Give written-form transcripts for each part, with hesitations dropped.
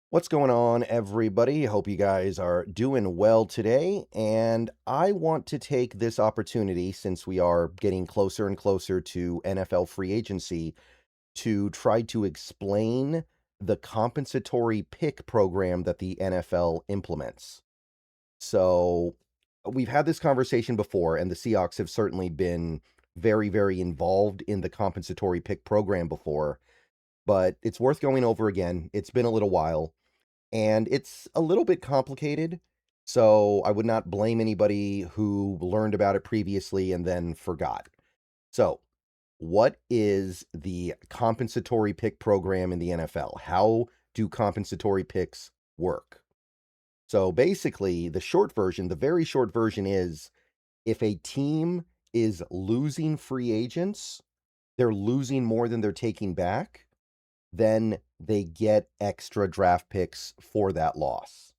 What's going on, everybody? Hope you guys are doing well today. And I want to take this opportunity, since we are getting closer and closer to NFL free agency, to try to explain the compensatory pick program that the NFL implements. So, we've had this conversation before, and the Seahawks have certainly been very, very involved in the compensatory pick program before, but it's worth going over again. It's been a little while and it's a little bit complicated. So I would not blame anybody who learned about it previously and then forgot. So, what is the compensatory pick program in the NFL? How do compensatory picks work? So basically, the short version, the very short version is if a team is losing free agents, they're losing more than they're taking back, then they get extra draft picks for that loss.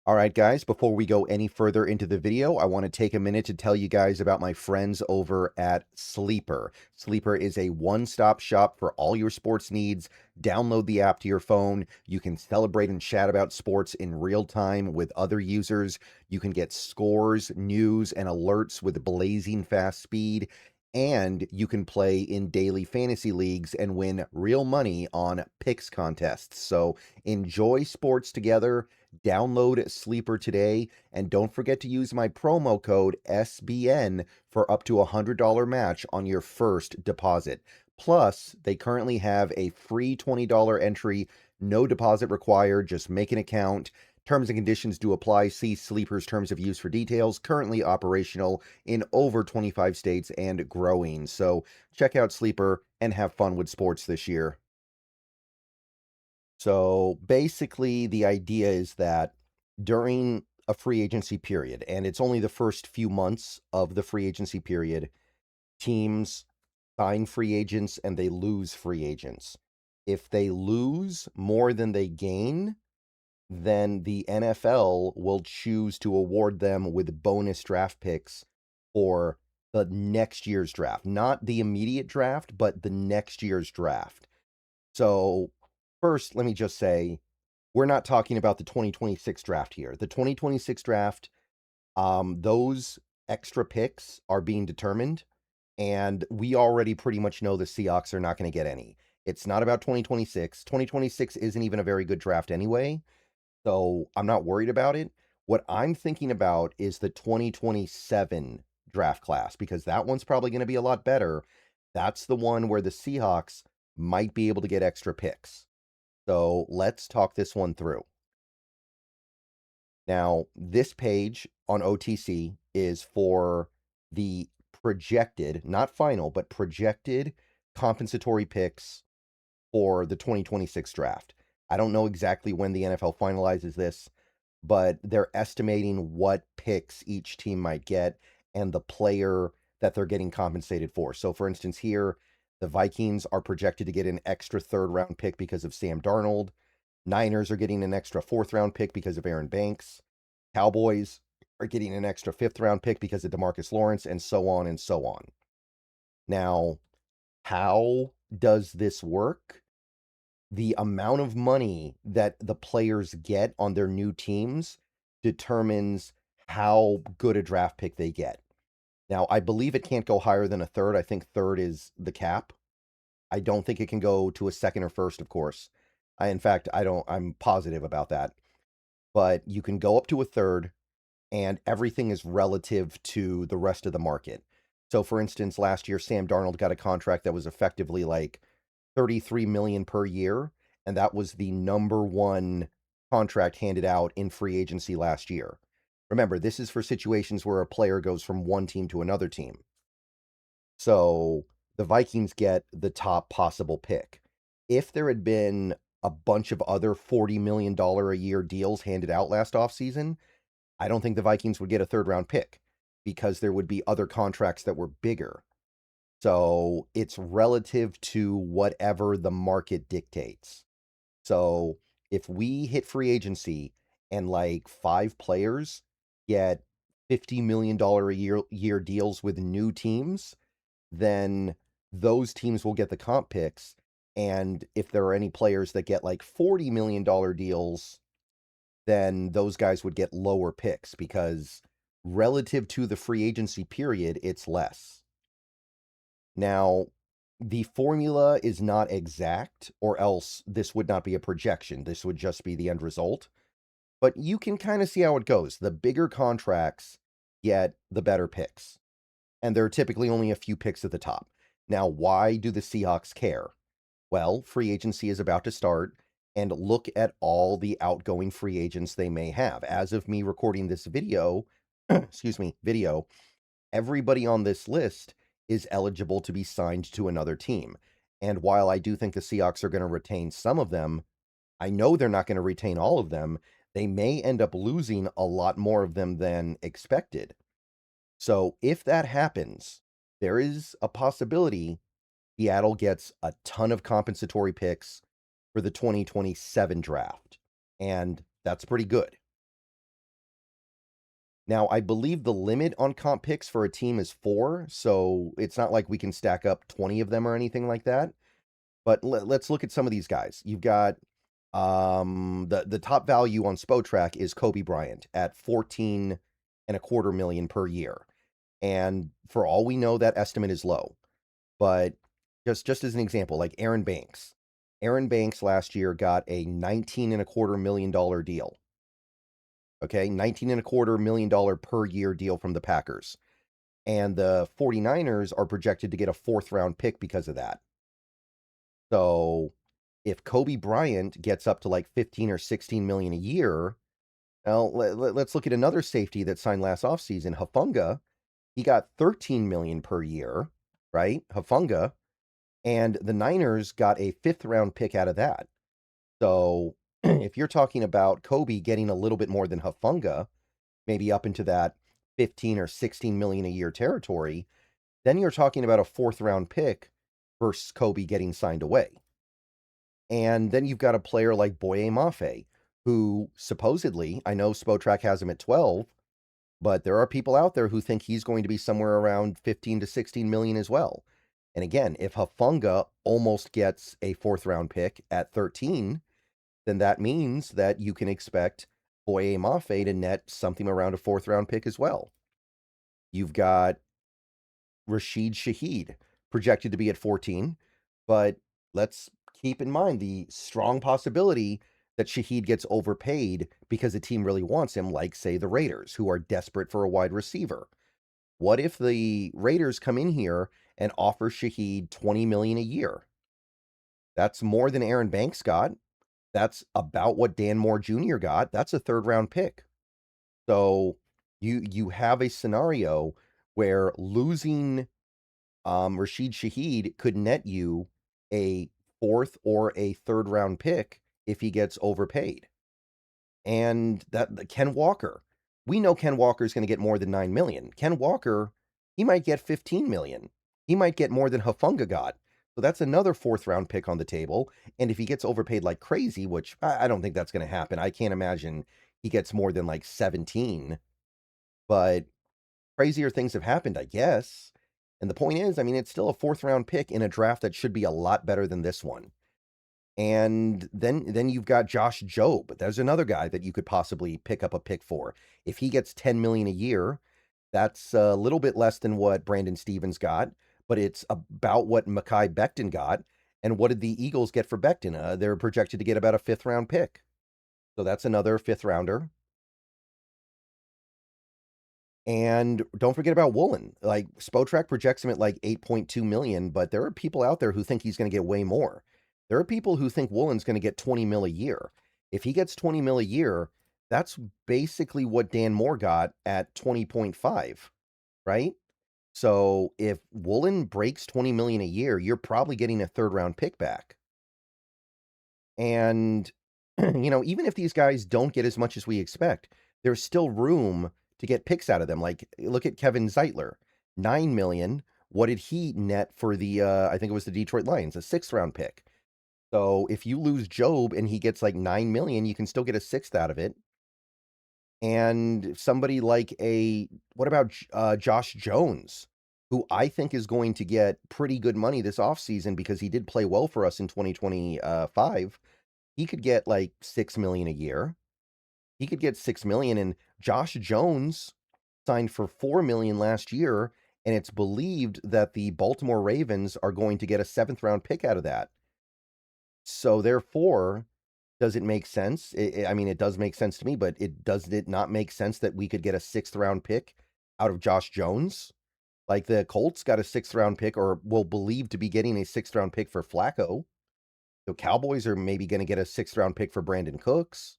All right, guys, before we go any further into the video, I want to take a minute to tell you guys about my friends over at Sleeper. Sleeper is a one-stop shop for all your sports needs. Download the app to your phone. You can celebrate and chat about sports in real time with other users. You can get scores, news, and alerts with blazing fast speed. And you can play in daily fantasy leagues and win real money on picks contests. So enjoy sports together. Download Sleeper today, and don't forget to use my promo code SBN for up to a $100 match on your first deposit. Plus, they currently have a free $20 entry, no deposit required, just make an account. Terms and conditions do apply. See Sleeper's terms of use for details. Currently operational in over 25 states and growing. So check out Sleeper and have fun with sports this year. So basically, the idea is that during a free agency period, and it's only the first few months of the free agency period, teams sign free agents and they lose free agents. If they lose more than they gain, then the NFL will choose to award them with bonus draft picks for the next year's draft. Not the immediate draft, but the next year's draft. So, first, let me just say, we're not talking about the 2026 draft here. The 2026 draft, those extra picks are being determined, and we already pretty much know the Seahawks are not going to get any. It's not about 2026. 2026 isn't even a very good draft anyway, so I'm not worried about it. What I'm thinking about is the 2027 draft class, because that one's probably going to be a lot better. That's the one where the Seahawks might be able to get extra picks. So let's talk this one through. Now, this page on OTC is for the projected, not final, but projected compensatory picks for the 2026 draft. I don't know exactly when the NFL finalizes this, but they're estimating what picks each team might get and the player that they're getting compensated for. So, for instance, here, the Vikings are projected to get an extra third round pick because of Sam Darnold. Niners are getting an extra fourth round pick because of Aaron Banks. Cowboys are getting an extra fifth round pick because of DeMarcus Lawrence, and so on and so on. Now, how does this work? The amount of money that the players get on their new teams determines how good a draft pick they get. Now, I believe it can't go higher than a third. I think third is the cap. I don't think it can go to a second or first, of course. In fact, I'm positive about that. But you can go up to a third, and everything is relative to the rest of the market. So, for instance, last year, Sam Darnold got a contract that was effectively like 33 million per year, and that was the number one contract handed out in free agency last year. Remember, this is for situations where a player goes from one team to another team. So the Vikings get the top possible pick. If there had been a bunch of other $40 million a year deals handed out last offseason, I don't think the Vikings would get a third round pick because there would be other contracts that were bigger. So it's relative to whatever the market dictates. So if we hit free agency and like 5 players get $50 million a year deals with new teams, then those teams will get the comp picks. And if there are any players that get like $40 million deals, then those guys would get lower picks because relative to the free agency period, it's less. Now, the formula is not exact, or else this would not be a projection. This would just be the end result. But you can kind of see how it goes. The bigger contracts get the better picks, and there are typically only a few picks at the top. Now, why do the Seahawks care? Well, free agency is about to start, and look at all the outgoing free agents they may have. As of me recording this video, video, everybody on this list is eligible to be signed to another team. And while I do think the Seahawks are going to retain some of them, I know they're not going to retain all of them. They may end up losing a lot more of them than expected. So if that happens, there is a possibility Seattle gets a ton of compensatory picks for the 2027 draft. And that's pretty good. Now, I believe the limit on comp picks for a team is 4, so it's not like we can stack up 20 of them or anything like that. But let's look at some of these guys. You've got the top value on Spotrac is Kobe Bryant at 14.25 million per year. And for all we know, that estimate is low. But just as an example, like Aaron Banks. Aaron Banks last year got a $19.25 million deal. Okay, $19.25 million per year deal from the Packers. And the 49ers are projected to get a 4th round pick because of that. So if Kobe Bryant gets up to like 15 or 16 million a year, well, let's look at another safety that signed last offseason, Hufanga. He got 13 million per year, right? Hufanga. And the Niners got a 5th round pick out of that. So if you're talking about Kobe getting a little bit more than Hufanga, maybe up into that 15 or 16 million a year territory, then you're talking about a 4th round pick versus Kobe getting signed away. And then you've got a player like Boye Mafe, who supposedly, I know Spotrac has him at 12, but there are people out there who think he's going to be somewhere around 15 to 16 million as well. And again, if Hufanga almost gets a 4th round pick at 13, then that means that you can expect Boye Mafe to net something around a 4th round pick as well. You've got Rashid Shaheed projected to be at 14, but let's keep in mind the strong possibility that Shaheed gets overpaid because a team really wants him, like, say, the Raiders, who are desperate for a wide receiver. What if the Raiders come in here and offer Shaheed $20 million a year? That's more than Aaron Banks got. That's about what Dan Moore Jr. got. That's a 3rd round pick. So you have a scenario where losing Rashid Shaheed could net you a 4th or a 3rd round pick if he gets overpaid. And that Ken Walker, we know Ken Walker is going to get more than 9 million. Ken Walker, he might get 15 million. He might get more than Hufanga got. So that's another 4th round pick on the table. And if he gets overpaid like crazy, which I don't think that's going to happen. I can't imagine he gets more than like 17. But crazier things have happened, I guess. And the point is, I mean, it's still a 4th round pick in a draft that should be a lot better than this one. And then you've got Josh Jobe. There's another guy that you could possibly pick up a pick for. If he gets 10 million a year, that's a little bit less than what Brandon Stevens got, but it's about what Mekhi Becton got. And what did the Eagles get for Becton? They're projected to get about a 5th round pick. So that's another 5th rounder. And don't forget about Woolen. Like, Spotrac projects him at like 8.2 million, but there are people out there who think he's going to get way more. There are people who think Woolen's going to get 20 mil a year. If he gets 20 mil a year, that's basically what Dan Moore got at 20.5, right? So if Woolen breaks 20 million a year, you're probably getting a 3rd round pick back. And, even if these guys don't get as much as we expect, there's still room to get picks out of them. Like, look at Kevin Zeitler, 9 million. What did he net for the, I think it was the Detroit Lions, a 6th round pick. So if you lose Jobe and he gets like 9 million, you can still get a 6th out of it. And somebody like what about Josh Jones? who I think is going to get pretty good money this offseason because he did play well for us in 2025. He could get like 6 million a year. He could get 6 million, and Josh Jones signed for 4 million last year, and it's believed that the Baltimore Ravens are going to get a 7th round pick out of that. So therefore, does it make sense? I mean, it does make sense to me, but does it not make sense that we could get a 6th round pick out of Josh Jones? Like the Colts got a 6th round pick, or will believe to be getting a 6th round pick for Flacco. The Cowboys are maybe going to get a 6th round pick for Brandon Cooks.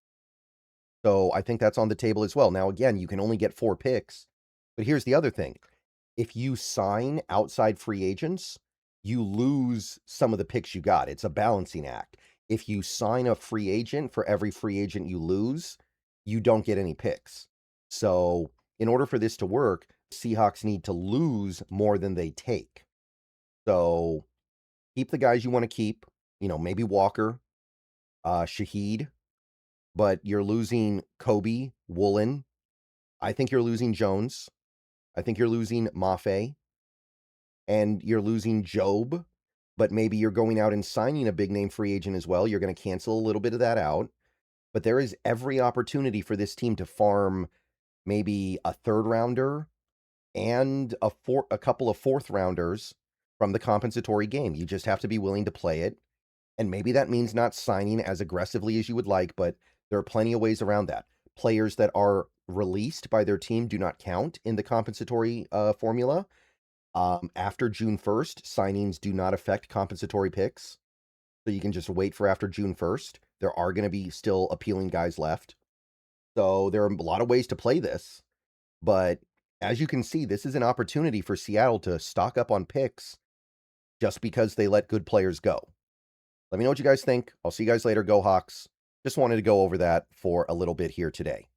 So I think that's on the table as well. Now, again, you can only get 4 picks, but here's the other thing. If you sign outside free agents, you lose some of the picks you got. It's a balancing act. If you sign a free agent, for every free agent you lose, you don't get any picks. So in order for this to work, Seahawks need to lose more than they take. So keep the guys you want to keep, maybe Walker, Shaheed, but you're losing Kobe, Woolen. I think you're losing Jones. I think you're losing Mafe. And you're losing Job, but maybe you're going out and signing a big name free agent as well. You're going to cancel a little bit of that out. But there is every opportunity for this team to farm maybe a 3rd rounder and a couple of 4th rounders from the compensatory game. You just have to be willing to play it. And maybe that means not signing as aggressively as you would like, but there are plenty of ways around that. Players that are released by their team do not count in the compensatory formula. After June 1st, signings do not affect compensatory picks. So you can just wait for after June 1st. There are going to be still appealing guys left. So there are a lot of ways to play this. But as you can see, this is an opportunity for Seattle to stock up on picks just because they let good players go. Let me know what you guys think. I'll see you guys later. Go Hawks. Just wanted to go over that for a little bit here today.